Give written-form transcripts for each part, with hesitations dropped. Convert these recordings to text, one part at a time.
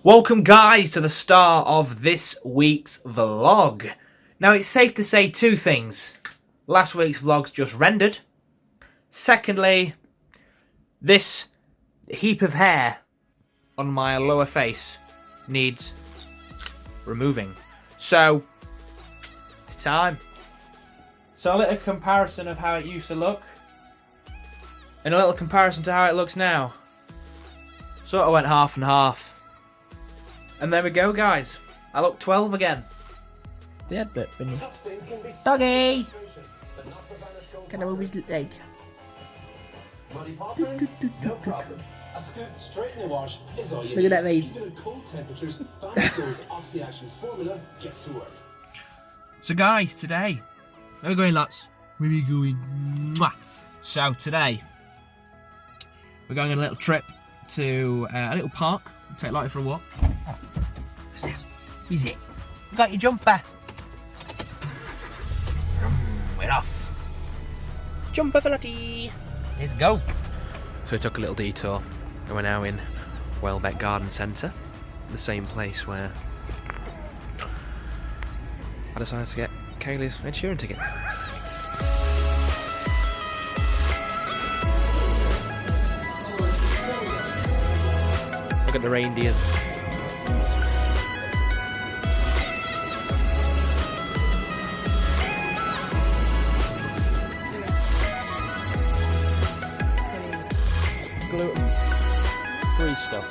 Welcome guys to the start of this week's vlog. Now it's safe to say two things. Last week's vlog's just rendered. Secondly, this heap of hair on my lower face needs removing. So, it's time. So a little comparison of how it used to look. And a little comparison to how it looks now. Sort of went half and half. And there we go, guys. I look 12 again. The advert finished. Doggy! Can I move his leg? No problem. A scoop straight in the wash is all you Look at that, mate. Even at cold temperatures, Famigo's oxy-action formula gets to work. So guys, today, where are we going, lads? Where are we going? Mwah. So today, we're going on a little trip to a little park. Take Lottie for a walk. Is it? You got your jumper. We're off. Jumper for Lottie. Let's go. So we took a little detour and we're now in Welbeck Garden Centre, the same place where I decided to get Kaylee's Ed Sheeran ticket. Look at the reindeers. Gluten-free stuff.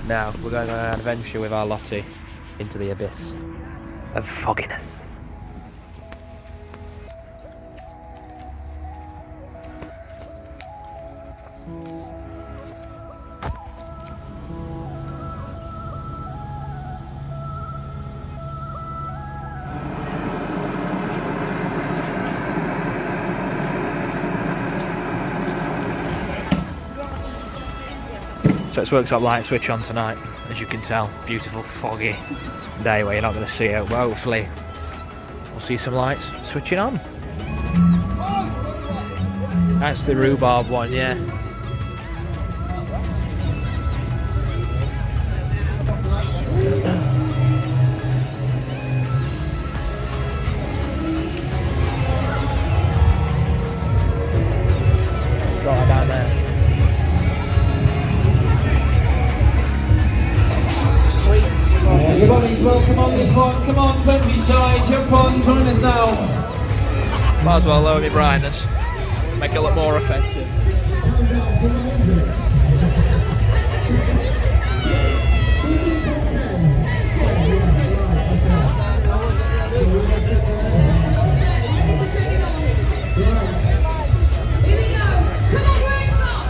Now we're going on an adventure with our Lottie into the abyss of fogginess. So it's workshop light switch on tonight, as you can tell. Beautiful foggy day where you're not going to see it, but hopefully we'll see some lights switching on. That's the rhubarb one, yeah. Draw it down there. Everybody's welcome on this one. Come on, don't be shy. Jump on, join us now. Might as well lower the brightness, make it look more effective. Here we go. Come on, works up.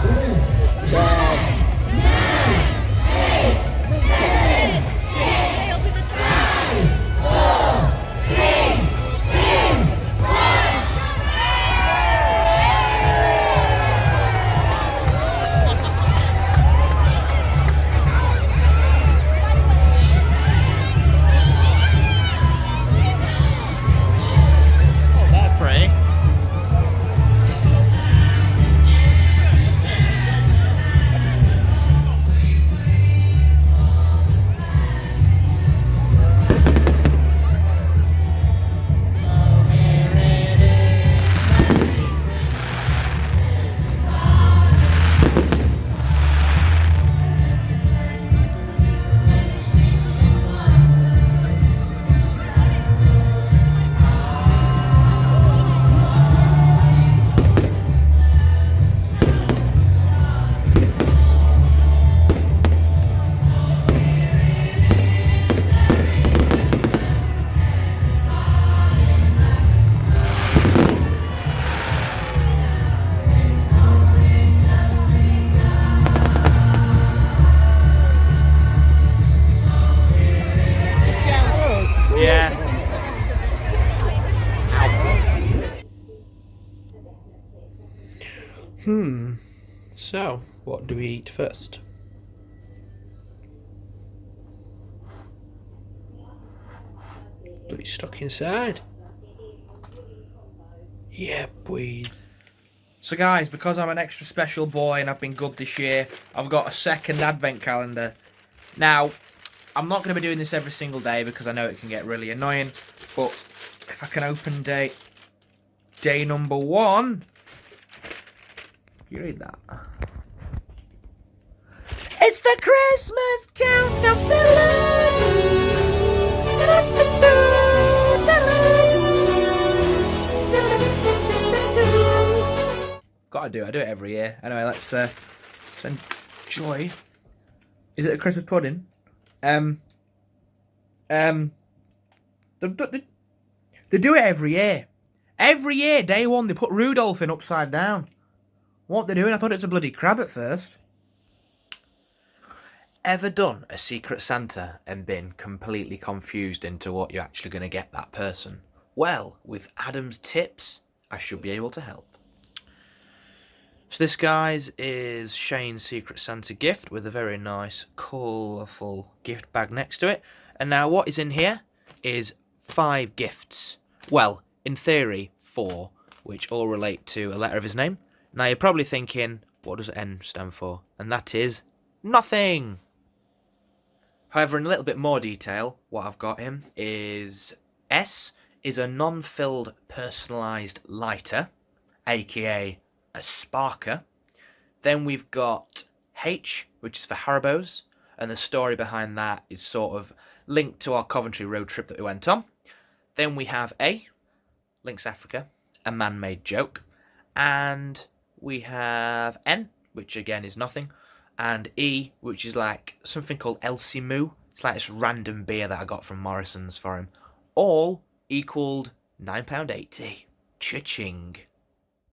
9, 8, 7, 6, 5, 4, 3, 2, 1. What do we eat first? Bloody stuck inside. Yeah, please. So guys, because I'm an extra special boy and I've been good this year, I've got a second advent calendar. Now, I'm not going to be doing this every single day because I know it can get really annoying, but if I can open day number 1, you read that. It's the Christmas countdown. Gotta do it. I do it every year. Anyway, let's enjoy. Is it a Christmas pudding? They do it every year. Every year, day 1, they put Rudolph in upside down. What they're doing? I thought it was a bloody crab at first. Ever done a Secret Santa and been completely confused into what you're actually going to get that person? Well, with Adam's tips, I should be able to help. So this, guys, is Shane's Secret Santa gift with a very nice, colourful gift bag next to it. And now what is in here is 5 gifts. Well, in theory, 4, which all relate to a letter of his name. Now you're probably thinking, what does N stand for? And that is nothing. However, in a little bit more detail, what I've got him is S is a non-filled personalised lighter, aka a sparker. Then we've got H, which is for Haribo's, and the story behind that is sort of linked to our Coventry road trip that we went on. Then we have A, Links Africa, a man-made joke, and we have N, which again is nothing, and E, which is like something called Elsie Moo. It's like this random beer that I got from Morrison's for him. All equaled £9.80. Cha-ching.